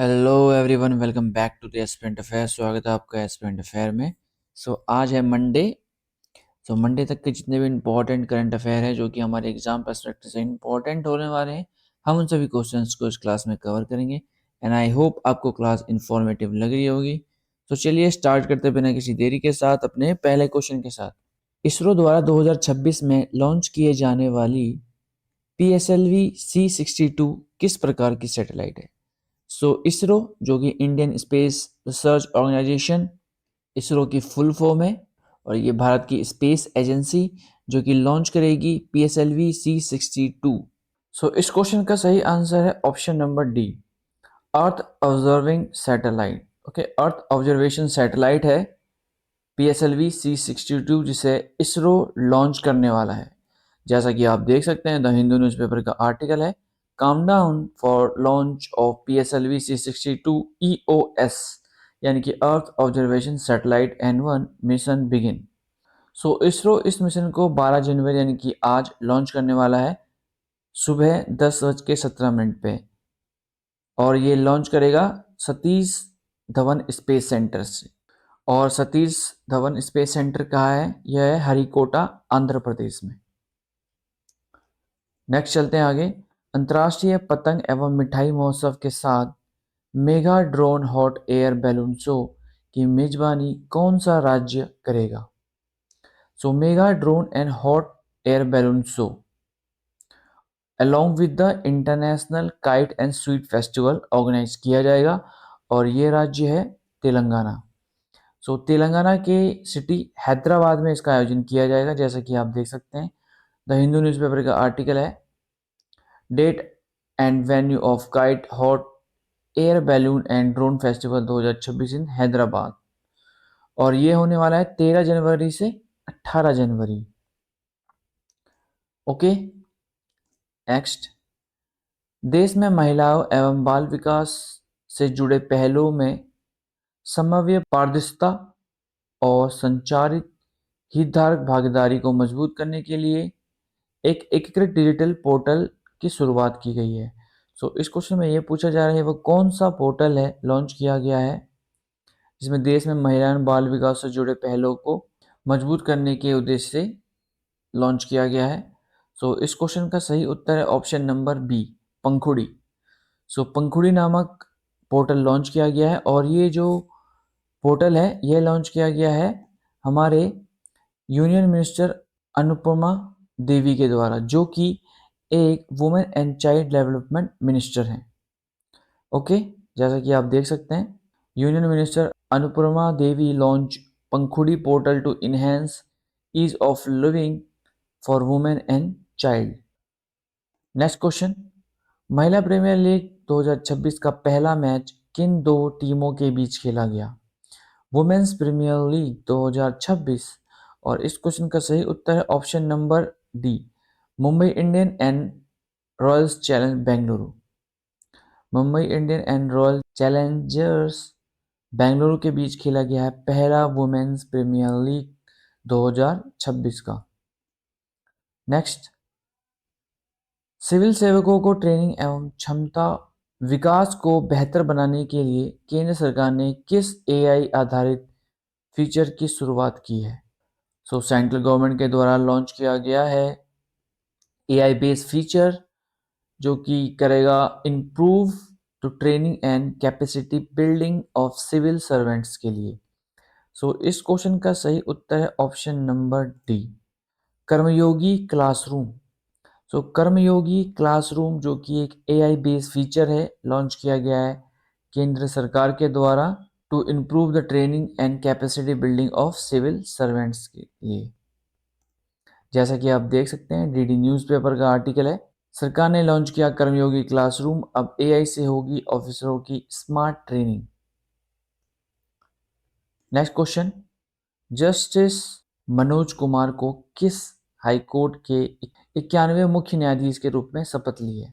Hello everyone, welcome back to the aspirant affair. स्वागत है आपका एस्पिरेंट अफेयर में। आज है मंडे। मंडे तक के जितने भी इंपॉर्टेंट करंट अफेयर है जो कि हमारे एग्जाम पर्सपेक्टिव से इंपॉर्टेंट होने वाले हैं, हम उन सभी क्वेश्चंस को इस क्लास में कवर करेंगे। एंड आई होप आपको क्लास इंफॉर्मेटिव लग रही होगी। चलिए स्टार्ट करते बिना किसी देरी के साथ अपने पहले क्वेश्चन के साथ। इसरो द्वारा 2026 में लॉन्च किए जाने वाली PSLV C62 किस प्रकार की सैटेलाइट है? इसरो जो कि Indian space research organisation, ISRO की फुल फॉर्म है, और ये भारत की स्पेस एजेंसी जो कि लॉन्च करेगी PSLV C62। इस क्वेश्चन का सही आंसर है option number D, earth observing satellite. Okay, earth observation satellite है PSLV C62 जिसे इसरो लॉन्च करने वाला है। जैसा कि आप देख सकते हैं, द हिंदू न्यूज़पेपर का आर्टिकल है, calm down for launch of PSLV C62 EOS यानी कि अर्थ observation satellite N1 mission begin. ISRO इस मिशन को 12 जनवरी यानी कि आज लॉन्च करने वाला है सुबह 10:17 पे, और ये लॉन्च करेगा सतीश धवन स्पेस सेंटर से। और सतीश धवन स्पेस सेंटर कहाँ है? यह है हरिकोटा, आंध्र प्रदेश में। नेक्स्ट चलते हैं आगे। अंतर्राष्ट्रीय पतंग एवं मिठाई महोत्सव के साथ mega drone hot air balloon show की मेजबानी कौन सा राज्य करेगा? Mega drone and hot air balloon show along with the international kite and sweet festival organise किया जाएगा, और ये राज्य है तेलंगाना। तेलंगाना के सिटी हैदराबाद में इसका आयोजन किया जाएगा, जैसा कि आप देख सकते हैं। द हिंदू न्यूज़पेपर का आर्टिकल है, date and venue of kite hot air balloon and drone festival 2026 in Hyderabad, और ये होने वाला है 13 जनवरी से 18 जनवरी। Okay, next. देश में महिलाओं एवं बाल विकास से जुड़े पहलुओं में समन्वय, पारदर्शिता और संचारित हितधारक भागीदारी को मजबूत करने के लिए एक एकीकृत डिजिटल पोर्टल की शुरुआत की गई है। इस क्वेश्चन में ये पूछा जा रहा है वो कौन सा पोर्टल है लॉन्च किया गया है जिसमें देश में महिला एवं बाल विकास से जुड़े पहलुओं को मजबूत करने के उद्देश्य से लॉन्च किया गया है। इस क्वेश्चन का सही उत्तर है ऑप्शन नंबर बी, पंखुड़ी। पंखुड़ी नामक पोर्टल लॉन्च किया गया है, और ये जो पोर्टल है यह लॉन्च किया गया है हमारे यूनियन मिनिस्टर अनुपमा देवी के द्वारा, जो कि एक women and child development minister हैं। ओके, जैसा कि आप देख सकते हैं, union minister Anupama Devi launch Pankhudi portal to enhance ease of living for women and child. Next question. महिला प्रीमियर लीग 2026 का पहला मैच किन दो टीमों के बीच खेला गया? वुमेन्स प्रीमियर लीग 2026, और इस क्वेश्चन का सही उत्तर है option number D, Mumbai Indian and Royals challenge Bengaluru. Mumbai Indian and royal Challengers Bengaluru के बीच खेला गया है पहला वुमेन्स प्रीमियर लीग 2026 का। नेक्स्ट। सिविल सेवकों को ट्रेनिंग एवं क्षमता विकास को बेहतर बनाने के लिए केंद्र सरकार ने किस AI आधारित फीचर की शुरुआत की है? सेंट्रल गवर्नमेंट के द्वारा लॉन्च किया गया है AI बेस्ड फीचर जो कि करेगा improve to training and capacity building of civil servants के लिए। इस क्वेश्चन का सही उत्तर है option number D, Karmayogi classroom. Karmayogi classroom जो कि एक AI बेस्ड फीचर है, लॉन्च किया गया है केंद्र सरकार के द्वारा to improve the training and capacity building of civil servants के लिए। जैसा कि आप देख सकते हैं, DD न्यूज़पेपर का आर्टिकल है, सरकार ने लॉन्च किया कर्मयोगी क्लासरूम, अब AI से होगी ऑफिसरों की smart training. Next question. Justice Manoj Kumar को किस हाईकोर्ट के 91वें मुख्य न्यायाधीश के रूप में शपथ ली है?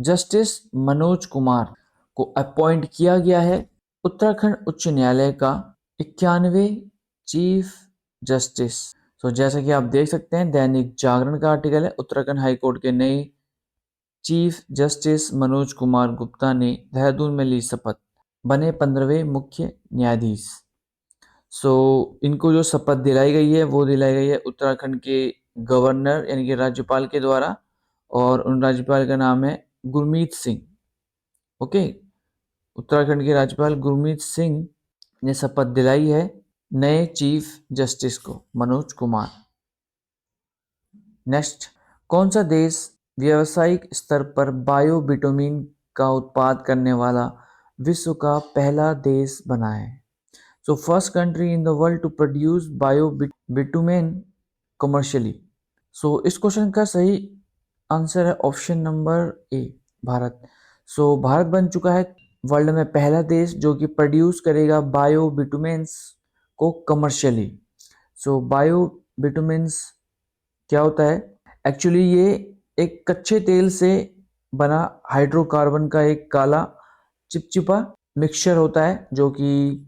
जस्टिस मनोज कुमार को अपॉइंट किया गया है उत्तराखंड उच्च न्यायालय का 91वें चीफ जस्टिस। जैसा कि आप देख सकते हैं, दैनिक जागरण का आर्टिकल है, उत्तराखंड हाईकोर्ट के नए चीफ जस्टिस मनोज कुमार गुप्ता ने देहरादून में ली शपथ, बने 15वें मुख्य न्यायाधीश। इनको जो शपथ दिलाई गई है वो दिलाई गई है उत्तराखंड के गवर्नर यानी कि राज्यपाल के द्वारा, और उन राज्यपाल का नाम है गुरमीत सिंह। ओके, उत्तराखंड के राज्यपाल गुरमीत सिंह ने शपथ दिलाई है नए चीफ जस्टिस को, मनोज कुमार। नेक्स्ट, कौन सा देश व्यावसायिक स्तर पर बायो बिटुमिन का उत्पाद करने वाला विश्व का पहला देश बना है? First country in the world to produce bio bitumen commercially. इस क्वेश्चन का सही आंसर है option number A, Bharat. Bharat बन चुका है वर्ल्ड में पहला देश जो कि प्रोड्यूस करेगा बायो बिटुमेन्स को कमर्शियली। बायो बिटुमेन्स क्या होता है? एक्चुअली ये एक कच्चे तेल से बना हाइड्रोकार्बन का एक काला चिपचिपा मिक्सचर होता है जो कि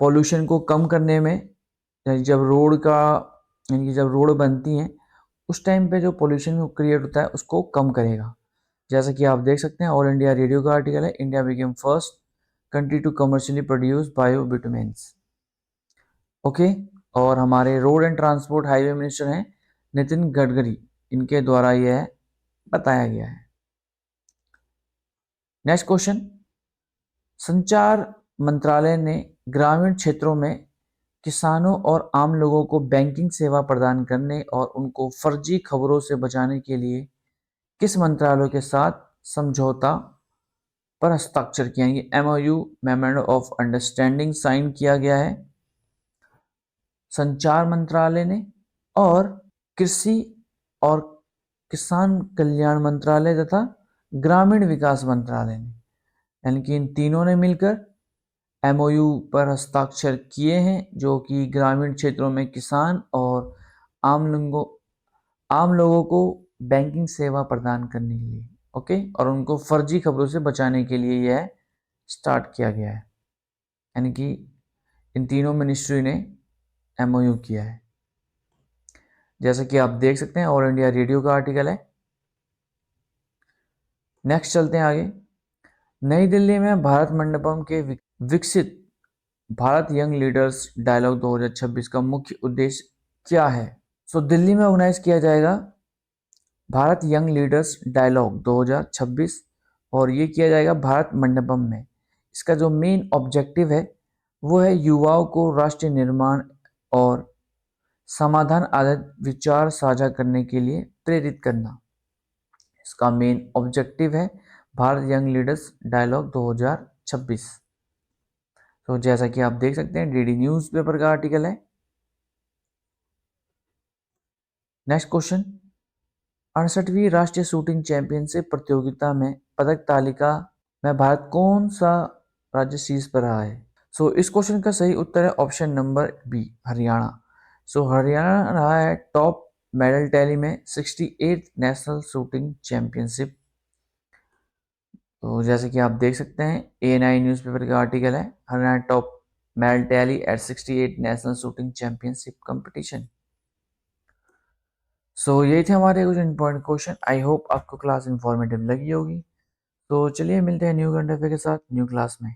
पॉल्यूशन को कम करने में, जब रोड बनती हैं उस टाइम पे जो पॉल्यूशन क्रिएट होता है उसको कम करेगा। जैसा कि आप देख सकते हैं, ऑल इंडिया रेडियो का आर्टिकल है, India became first country to commercially produce bio bitumens. Okay, और हमारे road and transport highway minister हैं नितिन गडकरी, इनके द्वारा यह बताया गया है। नेक्स्ट क्वेश्चन, संचार मंत्रालय ने ग्रामीण क्षेत्रों में किसानों और आम लोगों को बैंकिंग सेवा प्रदान करने और उनको फर्जी खबरों से बचाने के लिए किस मंत्रालय के साथ समझौता पर हस्ताक्षर किया? MOU memorandum of understanding sign किया गया है संचार मंत्रालय ने और कृषि और किसान कल्याण मंत्रालय तथा ग्रामीण विकास मंत्रालय ने, यानी कि इन तीनों ने मिलकर MOU पर हस्ताक्षर किए हैं जो कि ग्रामीण क्षेत्रों में किसान और आम लोगों को बैंकिंग सेवा प्रदान करने के लिए, ओके, और उनको फर्जी खबरों से बचाने के लिए यह स्टार्ट किया गया है, यानी कि इन तीनों मिनिस्ट्री ने MOU किया है। जैसा कि आप देख सकते हैं, ऑल इंडिया रेडियो का आर्टिकल है। नेक्स्ट चलते हैं आगे। नई दिल्ली में भारत मंडपम के विकसित भारत यंग लीडर्स डायलॉग 2026 का मुख्य उद्देश्य क्या है? दिल्ली में ऑर्गेनाइज किया जाएगा भारत यंग लीडर्स डायलॉग 2026 और ये किया जाएगा भारत मंडपम में। इसका जो मेन ऑब्जेक्टिव है वो है युवाओं को राष्ट्रीय निर्माण और समाधान आधारित विचार साझा करने के लिए प्रेरित करना। इसका मेन ऑब्जेक्टिव है भारत यंग लीडर्स डायलॉग 2026। जैसा कि आप देख सकते हैं, डीडी न्यूज पेपर का आर्टिकल है। नेक्स्ट क्वेश्चन, 68वीं राष्ट्रीय शूटिंग चैंपियनशिप प्रतियोगिता में पदक तालिका में भारत कौन सा राज्य शीर्ष पर रहा है? इस क्वेश्चन का सही उत्तर है option number B, Haryana. Haryana रहा है टॉप मेडल टैली में 68th नेशनल शूटिंग चैंपियनशिप। जैसे कि आप देख सकते हैं, ANI न्यूज़पेपर का आर्टिकल है, Haryana top medal tally at 68 national shooting championship competition. यही थे हमारे कुछ इंपॉर्टेंट क्वेश्चन। आई होप आपको क्लास इंफॉर्मेटिव लगी होगी। चलिए मिलते हैं न्यू करंट अफेयर के साथ न्यू क्लास में।